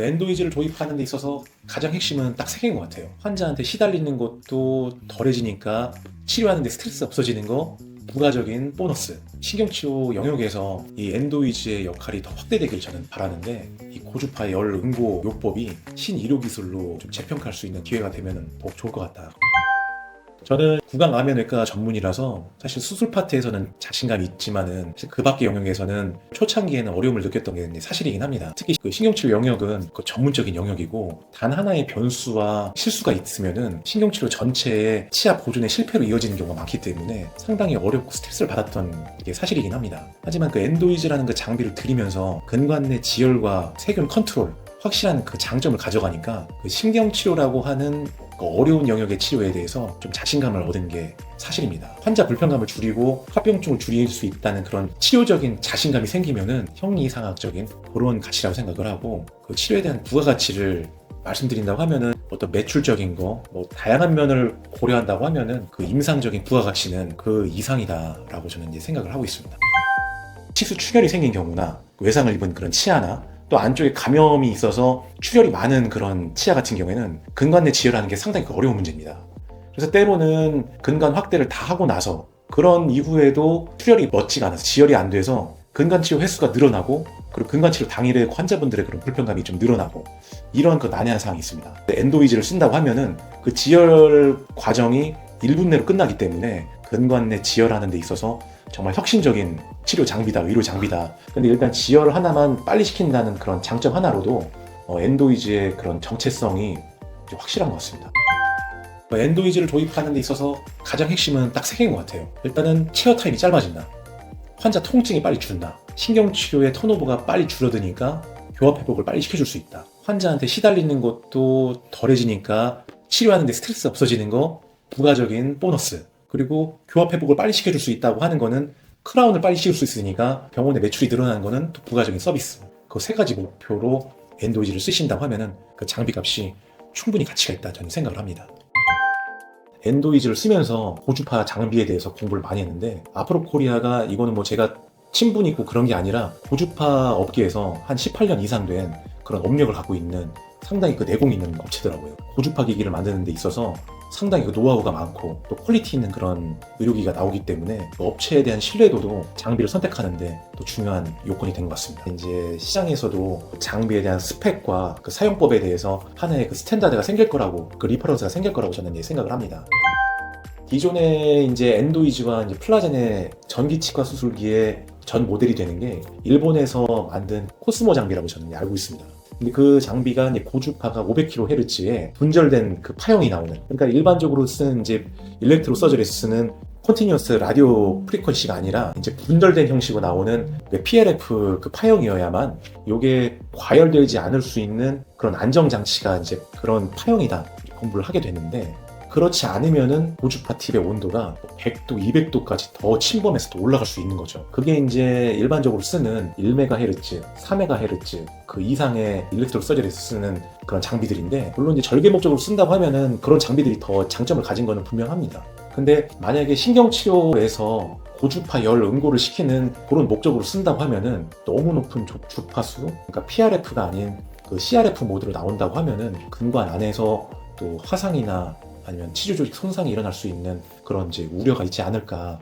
엔도이즈를 도입하는 데 있어서 가장 핵심은 딱 세 개인 것 같아요. 환자한테 시달리는 것도 덜해지니까 치료하는 데 스트레스 없어지는 거, 부가적인 보너스. 신경치료 영역에서 이 엔도이즈의 역할이 더 확대되길 저는 바라는데, 이 고주파 열 응고 요법이 신의료 기술로 좀 재평가할 수 있는 기회가 되면 더욱 좋을 것 같다. 저는 구강암연외과 전문이라서 사실 수술 파트에서는 자신감이 있지만은 사실 그 밖의 영역에서는 초창기에는 어려움을 느꼈던 게 사실이긴 합니다. 특히 그 신경치료 영역은 그 전문적인 영역이고, 단 하나의 변수와 실수가 있으면은 신경치료 전체의 치아 보존의 실패로 이어지는 경우가 많기 때문에 상당히 어렵고 스트레스를 받았던 게 사실이긴 합니다. 하지만 그 엔도이즈라는 그 장비를 들이면서 근관 내 지혈과 세균 컨트롤, 확실한 그 장점을 가져가니까 그 신경치료라고 하는 그 어려운 영역의 치료에 대해서 좀 자신감을 얻은 게 사실입니다. 환자 불편감을 줄이고 합병증을 줄일 수 있다는 그런 치료적인 자신감이 생기면은 형이상학적인 그런 가치라고 생각을 하고, 그 치료에 대한 부가가치를 말씀드린다고 하면은 어떤 매출적인 거, 뭐 다양한 면을 고려한다고 하면은 그 임상적인 부가가치는 그 이상이다라고 저는 이제 생각을 하고 있습니다. 치수 출혈이 생긴 경우나 외상을 입은 그런 치아나 또 안쪽에 감염이 있어서 출혈이 많은 그런 치아 같은 경우에는 근관 내 지혈하는 게 상당히 어려운 문제입니다. 그래서 때로는 근관 확대를 다 하고 나서 그런 이후에도 출혈이 멋지가 않아서 지혈이 안 돼서 근관 치료 횟수가 늘어나고, 그리고 근관 치료 당일에 환자분들의 그런 불편감이 좀 늘어나고, 이런 그 난해한 상황이 있습니다. 엔도이즈를 쓴다고 하면은 그 지혈 과정이 1분 내로 끝나기 때문에 근관 내 지혈하는 데 있어서 정말 혁신적인 치료 장비다, 의료 장비다. 근데 일단 지혈 하나만 빨리 시킨다는 그런 장점 하나로도 엔도이즈의 그런 정체성이 확실한 것 같습니다. 엔도이즈를 도입하는 데 있어서 가장 핵심은 딱 세 개인 것 같아요. 일단은 체어 타임이 짧아진다. 환자 통증이 빨리 준다. 신경치료의 턴오버가 빨리 줄어드니까 교합 회복을 빨리 시켜줄 수 있다. 환자한테 시달리는 것도 덜해지니까 치료하는 데 스트레스 없어지는 거, 부가적인 보너스. 그리고 교합 회복을 빨리 시켜줄 수 있다고 하는 거는 크라운을 빨리 씌울 수 있으니까 병원의 매출이 늘어나는 거는 또 부가적인 서비스. 그 세 가지 목표로 엔도이즈를 쓰신다고 하면은 그 장비값이 충분히 가치가 있다 저는 생각을 합니다. 엔도이즈를 쓰면서 고주파 장비에 대해서 공부를 많이 했는데, 아프로코리아가 이거는 뭐 제가 친분이 있고 그런 게 아니라 고주파 업계에서 한 18년 이상 된 그런 업력을 갖고 있는 상당히 그 내공이 있는 업체더라고요. 고주파 기기를 만드는 데 있어서 상당히 그 노하우가 많고 또 퀄리티 있는 그런 의료기가 나오기 때문에 그 업체에 대한 신뢰도도 장비를 선택하는데 또 중요한 요건이 된 것 같습니다. 이제 시장에서도 장비에 대한 스펙과 그 사용법에 대해서 하나의 그 스탠다드가 생길 거라고, 그 리퍼런스가 생길 거라고 저는 생각을 합니다. 기존의 이제 엔도이즈와 이제 플라젠의 전기치과 수술기의 전 모델이 되는 게 일본에서 만든 코스모 장비라고 저는 알고 있습니다. 근데 그 장비가 이제 고주파가 500kHz에 분절된 그 파형이 나오는, 그러니까 일반적으로 쓰는 이제 일렉트로 서저리에서 쓰는 컨티뉴어스 라디오 프리퀀시가 아니라 이제 분절된 형식으로 나오는 PLF 그 파형이어야만 이게 과열되지 않을 수 있는 그런 안정 장치가 이제 그런 파형이다 공부를 하게 되는데, 그렇지 않으면은 고주파 팁의 온도가 100도, 200도까지 더 침범해서 또 올라갈 수 있는 거죠. 그게 이제 일반적으로 쓰는 1MHz, 4MHz 그 이상의 일렉트로 서저리에서 쓰는 그런 장비들인데, 물론 이제 절개 목적으로 쓴다고 하면은 그런 장비들이 더 장점을 가진 거는 분명합니다. 근데 만약에 신경치료에서 고주파 열 응고를 시키는 그런 목적으로 쓴다고 하면은 너무 높은 주파수, 그러니까 PRF가 아닌 그 CRF 모드로 나온다고 하면은 근관 안에서 또 화상이나 아니면 치주 조직 손상이 일어날 수 있는 그런 이제 우려가 있지 않을까.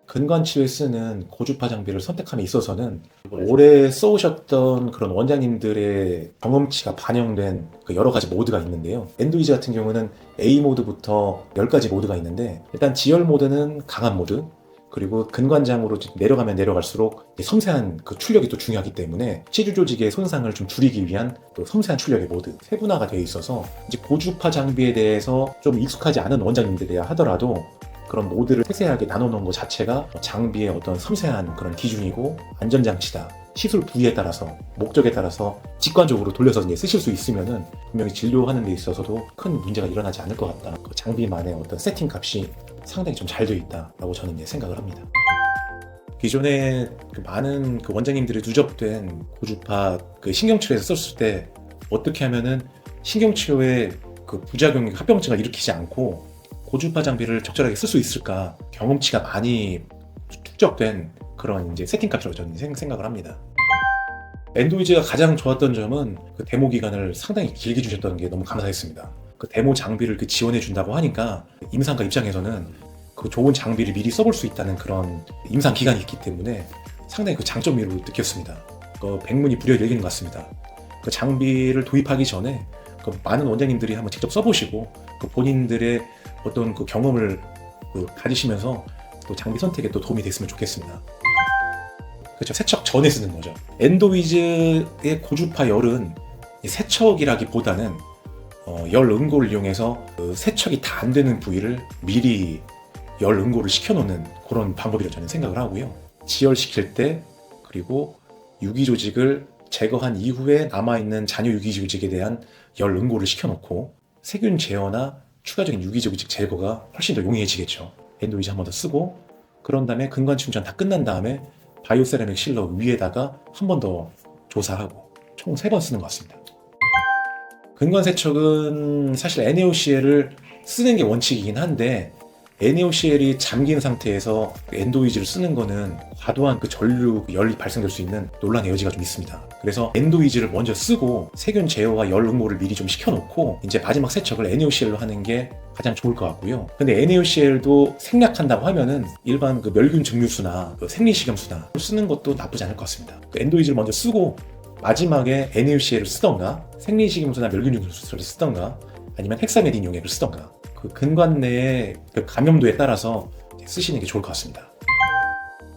근관 치료에 쓰는 고주파 장비를 선택함에 있어서는 오래 써오셨던 그런 원장님들의 경험치가 반영된 그 여러 가지 모드가 있는데요. 엔도이즈 같은 경우는 A 모드부터 10가지 모드가 있는데, 일단 지열 모드는 강한 모드, 그리고 근관장으로 내려가면 내려갈수록 섬세한 그 출력이 또 중요하기 때문에 치주 조직의 손상을 좀 줄이기 위한 또 섬세한 출력의 모드, 세분화가 되어 있어서 이제 고주파 장비에 대해서 좀 익숙하지 않은 원장님들이야 하더라도 그런 모드를 세세하게 나눠놓은 것 자체가 장비의 어떤 섬세한 그런 기준이고 안전장치다. 시술 부위에 따라서, 목적에 따라서 직관적으로 돌려서 이제 쓰실 수 있으면은 분명히 진료하는 데 있어서도 큰 문제가 일어나지 않을 것 같다. 그 장비만의 어떤 세팅 값이 상당히 좀 잘 되어 있다라고 저는 이제 생각을 합니다. 기존에 그 많은 그 원장님들이 누적된 고주파 그 신경치료에서 썼을 때 어떻게 하면은 신경치료의 그 부작용, 합병증을 일으키지 않고 고주파 장비를 적절하게 쓸 수 있을까, 경험치가 많이 축적된 그런 이제 세팅값이라고 저는 생각을 합니다. 엔도이즈가 가장 좋았던 점은 그 데모 기간을 상당히 길게 주셨다는 게 너무 감사했습니다. 그 데모 장비를 지원해 준다고 하니까 임상가 입장에서는 그 좋은 장비를 미리 써볼 수 있다는 그런 임상 기간이 있기 때문에 상당히 그 장점으로 느꼈습니다. 그 백문이 불여일견인 것 같습니다. 그 장비를 도입하기 전에 그 많은 원장님들이 한번 직접 써보시고 그 본인들의 어떤 그 경험을 가지시면서 또 장비 선택에 또 도움이 됐으면 좋겠습니다. 그렇죠. 세척 전에 쓰는 거죠. 엔도이즈의 고주파 열은 세척이라기보다는 열 응고를 이용해서 그 세척이 다 안 되는 부위를 미리 열 응고를 시켜놓는 그런 방법이라고 저는 생각을 하고요. 지열시킬 때 그리고 유기 조직을 제거한 이후에 남아있는 잔여 유기 조직에 대한 열 응고를 시켜놓고 세균 제어나 추가적인 유기 조직 제거가 훨씬 더 용이해지겠죠. 엔도이즈 한 번 더 쓰고 그런 다음에 근관 충전 다 끝난 다음에 바이오세라믹 실러 위에다가 한 번 더 조사하고 총 3번 쓰는 것 같습니다. 근관 세척은 사실 NaOCl을 쓰는 게 원칙이긴 한데 NaOCl이 잠긴 상태에서 엔도이즈를 쓰는 거는 과도한 그 전류 열이 발생될 수 있는 논란의 여지가 좀 있습니다. 그래서 엔도이즈를 먼저 쓰고 세균 제어와 열 응고를 미리 좀 시켜놓고 이제 마지막 세척을 NaOCl로 하는 게 가장 좋을 것 같고요. 근데 NaOCl도 생략한다고 하면은 일반 그 멸균 증류수나 그 생리식염수나 쓰는 것도 나쁘지 않을 것 같습니다. 그 엔도이즈를 먼저 쓰고 마지막에 NaOCl을 쓰던가 생리식염수나 멸균 증류수를 쓰던가 아니면 헥사메딘 용액을 쓰던가 그 근관 내의 그 감염도에 따라서 쓰시는 게 좋을 것 같습니다.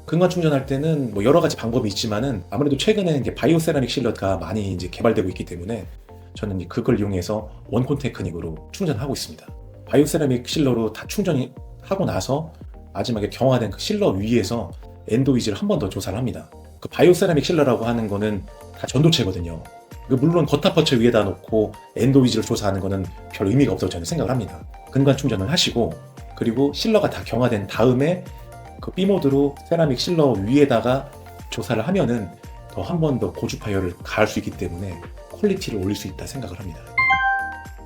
근관 충전할 때는 뭐 여러 가지 방법이 있지만은 아무래도 최근에는 이제 바이오세라믹 실러가 많이 이제 개발되고 있기 때문에 저는 그걸 이용해서 원콘 테크닉으로 충전하고 있습니다. 바이오세라믹 실러로 다 충전이 하고 나서 마지막에 경화된 그 실러 위에서 엔도이즈를 한 번 더 조사를 합니다. 그 바이오세라믹 실러라고 하는 거는 다 전도체거든요. 물론 겉타퍼체 위에다 놓고 엔도이즈를 조사하는 거는 별 의미가 없다고 저는 생각을 합니다. 근관 충전을 하시고 그리고 실러가 다 경화된 다음에 그 B모드로 세라믹 실러 위에다가 조사를 하면은 더 한 번 더 고주파 열을 가할 수 있기 때문에 퀄리티를 올릴 수 있다 생각을 합니다.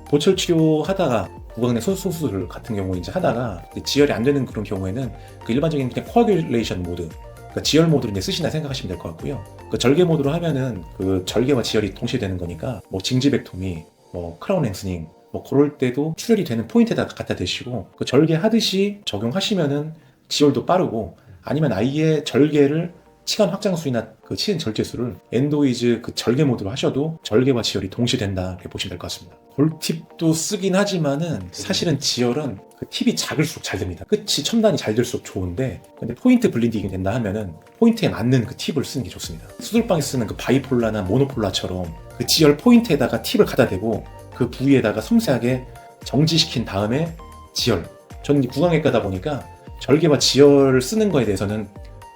보철 치료 하다가 구강내 소수술 같은 경우 이제 하다가 지열이 안 되는 그런 경우에는 그 일반적인 그냥 코아귤레이션 모드 그러니까 지열 모드로 이제 쓰신다 생각하시면 될 것 같고요. 그 절개 모드로 하면은 그 절개와 지열이 동시에 되는 거니까 뭐 징지백토미, 뭐 크라운 랭스닝 뭐 그럴 때도 출혈이 되는 포인트에다 갖다 대시고 그 절개 하듯이 적용하시면은 지열도 빠르고 아니면 아예 절개를 치간 확장수나 그 치은 절제수를 엔도이즈 그 절개 모드로 하셔도 절개와 지열이 동시에 된다 이렇게 보시면 될 것 같습니다. 볼팁도 쓰긴 하지만은 사실은 지열은 그 팁이 작을수록 잘 됩니다. 끝이 첨단이 잘 될수록 좋은데 근데 포인트 블린딩이 된다 하면은 포인트에 맞는 그 팁을 쓰는 게 좋습니다. 수술방에서 쓰는 그 바이폴라나 모노폴라처럼 그 지열 포인트에다가 팁을 갖다 대고 그 부위에다가 섬세하게 정지시킨 다음에 지열. 저는 구강외과다 보니까 절개와 지열을 쓰는 거에 대해서는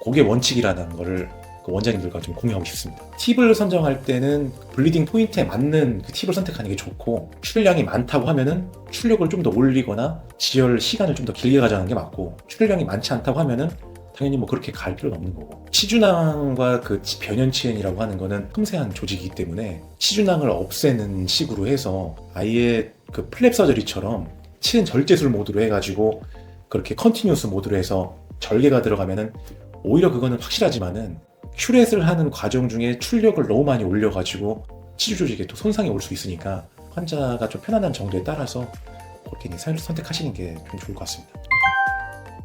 그게 원칙이라는 거를 그 원장님들과 좀 공유하고 싶습니다. 팁을 선정할 때는 블리딩 포인트에 맞는 그 팁을 선택하는 게 좋고 출혈량이 많다고 하면은 출력을 좀 더 올리거나 지열 시간을 좀 더 길게 가져가는 게 맞고 출혈량이 많지 않다고 하면은 당연히 뭐 그렇게 갈 필요는 없는 거고 치주낭과 그 변연치엔이라고 하는 거는 섬세한 조직이기 때문에 치주낭을 없애는 식으로 해서 아예 그 플랩 서저리처럼 치은 절제술 모드로 해가지고 그렇게 컨티뉴어스 모드로 해서 절개가 들어가면은 오히려 그거는 확실하지만은 큐렛을 하는 과정 중에 출력을 너무 많이 올려가지고 치주 조직에 또 손상이 올 수 있으니까 환자가 좀 편안한 정도에 따라서 그렇게 선택하시는 게 좀 좋을 것 같습니다.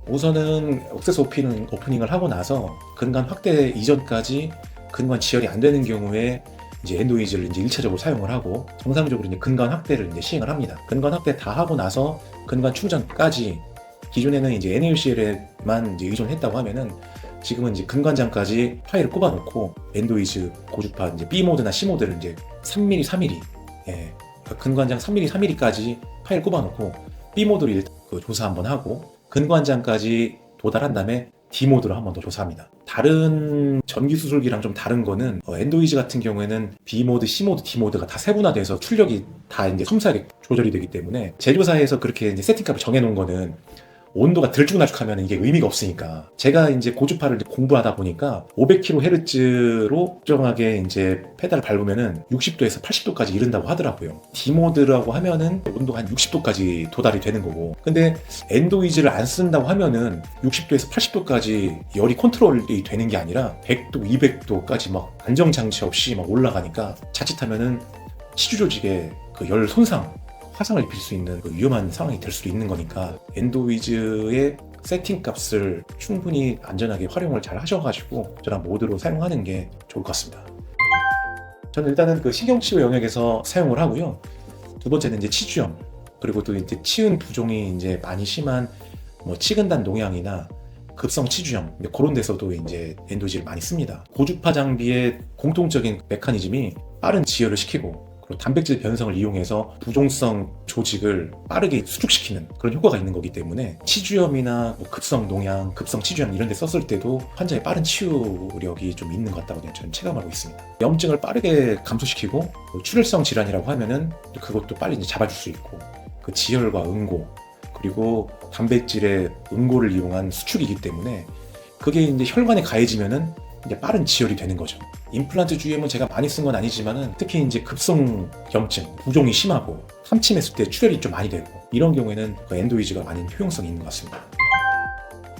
우선은 억세스 오프닝을 하고 나서 근관 확대 이전까지 근관 지열이 안 되는 경우에 이제 엔도이즈를 이제 1차적으로 사용을 하고 정상적으로 이제 근관 확대를 이제 시행을 합니다. 근관 확대 다 하고 나서 근관 충전까지 기존에는 이제 NaOCl에만 이제 의존했다고 하면은 지금은 이제 근관장까지 파일을 꼽아놓고 엔도이즈 고주파 이제 B 모드나 C 모드를 이제 3mm, 4mm, 그러니까 근관장 3mm, 4mm까지 파일 꼽아놓고 B 모드를 그 조사 한번 하고 근관장까지 도달한 다음에 D 모드로 한 번 더 조사합니다. 다른 전기 수술기랑 좀 다른 거는 엔도이즈 같은 경우에는 B 모드, C 모드, D 모드가 다 세분화돼서 출력이 다 이제 섬세하게 조절이 되기 때문에 제조사에서 그렇게 이제 세팅값을 정해놓은 거는 온도가 들쭉날쭉하면 이게 의미가 없으니까 제가 이제 고주파를 공부하다 보니까 500kHz로 적정하게 이제 페달을 밟으면은 60도에서 80도까지 이른다고 하더라고요. D모드라고 하면은 온도가 한 60도까지 도달이 되는 거고, 근데 엔도이즈를 안 쓴다고 하면은 60도에서 80도까지 열이 컨트롤이 되는 게 아니라 100도, 200도까지 막 안정장치 없이 막 올라가니까 자칫하면은 치주 조직에 그 열 손상, 화상을 입힐 수 있는 그 위험한 상황이 될 수도 있는 거니까 엔도이즈의 세팅 값을 충분히 안전하게 활용을 잘 하셔가지고 저런 모드로 사용하는 게 좋을 것 같습니다. 저는 일단은 그 신경치료 영역에서 사용을 하고요. 두 번째는 이제 치주염, 그리고 또 이제 치은 부종이 이제 많이 심한 뭐 치근단 농양이나 급성 치주염, 그런 데서도 이제 엔도이즈를 많이 씁니다. 고주파 장비의 공통적인 메커니즘이 빠른 지혈을 시키고, 그리고 단백질 변성을 이용해서 부종성 조직을 빠르게 수축시키는 그런 효과가 있는 거기 때문에 치주염이나 뭐 급성 농양, 급성 치주염 이런 데 썼을 때도 환자의 빠른 치유력이 좀 있는 것 같다고 저는 체감하고 있습니다. 염증을 빠르게 감소시키고, 뭐 출혈성 질환이라고 하면은 그것도 빨리 이제 잡아줄 수 있고, 그 지혈과 응고, 그리고 단백질의 응고를 이용한 수축이기 때문에 그게 이제 혈관에 가해지면은 이제 빠른 지혈이 되는 거죠. 임플란트 GM은 제가 많이 쓴 건 아니지만은 특히 이제 급성 염증, 부종이 심하고 삼침했을 때 출혈이 좀 많이 되고 이런 경우에는 그 엔도이즈가 많이 효용성이 있는 것 같습니다.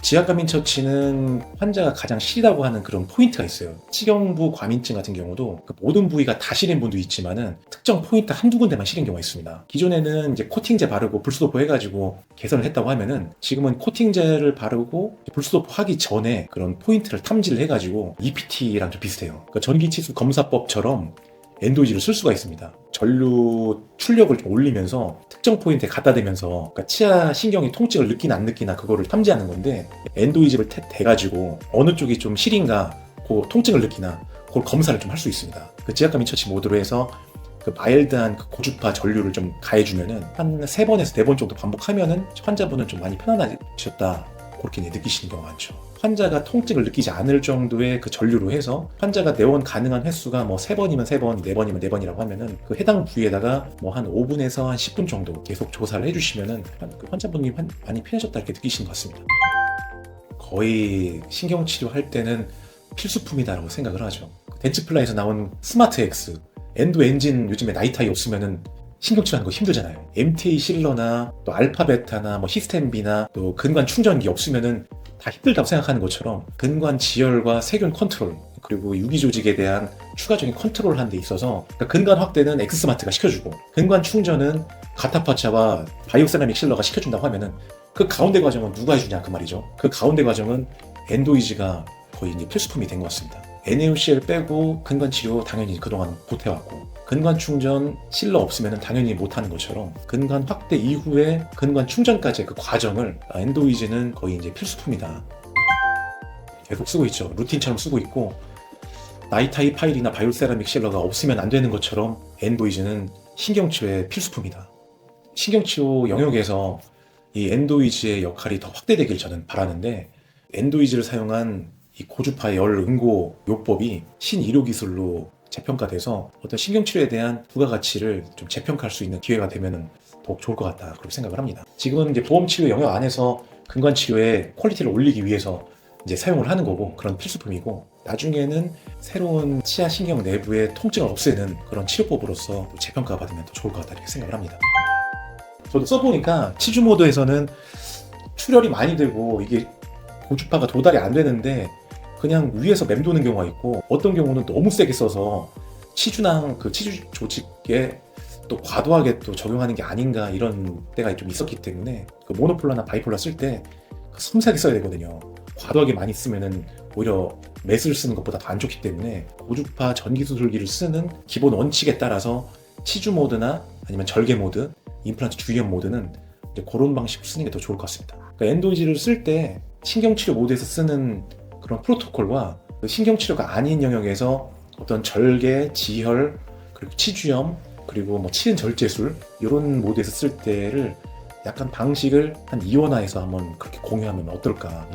지압과민 처치는 환자가 가장 싫다고 하는 그런 포인트가 있어요. 치경부 과민증 같은 경우도 그 모든 부위가 다 시린 분도 있지만은 특정 포인트 한두 군데만 시린 경우가 있습니다. 기존에는 이제 코팅제 바르고 불수도포 해가지고 개선을 했다고 하면은 지금은 코팅제를 바르고 불수도포 하기 전에 그런 포인트를 탐지를 해가지고 EPT랑 좀 비슷해요. 그러니까 전기치수 검사법처럼 엔도이즈를 쓸 수가 있습니다. 전류 출력을 좀 올리면서 특정 포인트에 갖다 대면서, 그러니까 치아 신경이 통증을 느끼나 안 느끼나 그거를 탐지하는 건데, 엔도이즈를 대가지고 어느 쪽이 좀 시린가, 그 통증을 느끼나 그걸 검사를 좀 할 수 있습니다. 그 지압과민 처치 모드로 해서 그 마일드한 그 고주파 전류를 좀 가해주면은 한 3번에서 4번 정도 반복하면은 환자분은 좀 많이 편안해졌다, 그렇게 느끼시는 경우가 많죠. 환자가 통증을 느끼지 않을 정도의 그 전류로 해서 환자가 내원 가능한 횟수가 뭐 3번이면 3번, 4번이면 4번이라고 하면은 그 해당 부위에다가 뭐 한 5분에서 한 10분 정도 계속 조사를 해주시면은 그 환자분이 많이 편해졌다 이렇게 느끼시는 것 같습니다. 거의 신경치료 할 때는 필수품이다라고 생각을 하죠. 덴츠플라에서 나온 스마트 X, 엔도 엔진 요즘에 나이타이 없으면은 신경치료하는 거 힘들잖아요. MTA 실러나 또 알파 베타나 뭐 히스템비나 또 근관 충전기 없으면은 다 힘들다고 생각하는 것처럼 근관 지혈과 세균 컨트롤, 그리고 유기 조직에 대한 추가적인 컨트롤 하는 데 있어서, 그러니까 근관 확대는 엑스스마트가 시켜주고 근관 충전은 가타파차와 바이오세라믹 실러가 시켜준다고 하면은 그 가운데 과정은 누가 해주냐 그 말이죠. 그 가운데 과정은 엔도이즈가 거의 이제 필수품이 된 것 같습니다. NaOCl 빼고 근관 치료 당연히 그동안 못해왔고, 근관 충전 실러 없으면 당연히 못하는 것처럼 근관 확대 이후에 근관 충전까지의 그 과정을 엔도이즈는 거의 이제 필수품이다. 계속 쓰고 있죠. 루틴처럼 쓰고 있고, 나이타이 파일이나 바이오세라믹 실러가 없으면 안 되는 것처럼 엔도이즈는 신경치료의 필수품이다. 신경치료 영역에서 이 엔도이즈의 역할이 더 확대되길 저는 바라는데, 엔도이즈를 사용한 이 고주파 열 응고 요법이 신의료 기술로 재평가돼서 어떤 신경치료에 대한 부가가치를 좀 재평가할 수 있는 기회가 되면 더욱 좋을 것 같다, 그렇게 생각을 합니다. 지금은 이제 보험치료 영역 안에서 근관치료의 퀄리티를 올리기 위해서 이제 사용을 하는 거고, 그런 필수품이고, 나중에는 새로운 치아 신경 내부의 통증을 없애는 그런 치료법으로서 재평가 받으면 더 좋을 것 같다, 이렇게 생각을 합니다. 저도 써보니까 치주 모드에서는 출혈이 많이 되고 이게 고주파가 도달이 안 되는데 그냥 위에서 맴도는 경우가 있고, 어떤 경우는 너무 세게 써서 치주낭 그 치주 조직에 또 과도하게 또 적용하는 게 아닌가, 이런 때가 좀 있었기 때문에 그 모노폴라나 바이폴라 쓸 때 섬세하게 써야 되거든요. 과도하게 많이 쓰면은 오히려 메스를 쓰는 것보다 더 안 좋기 때문에 고주파 전기수술기를 쓰는 기본 원칙에 따라서 치주 모드나 아니면 절개 모드, 임플란트 주기형 모드는 이제 그런 방식으로 쓰는 게 더 좋을 것 같습니다. 그러니까 엔도이즈를 쓸 때 신경치료 모드에서 쓰는 그런 프로토콜과 신경치료가 아닌 영역에서 어떤 절개, 지혈, 그리고 치주염, 그리고 뭐 치은 절제술 이런 모드에서 쓸 때를 약간 방식을 한 이원화해서 한번 그렇게 공유하면 어떨까.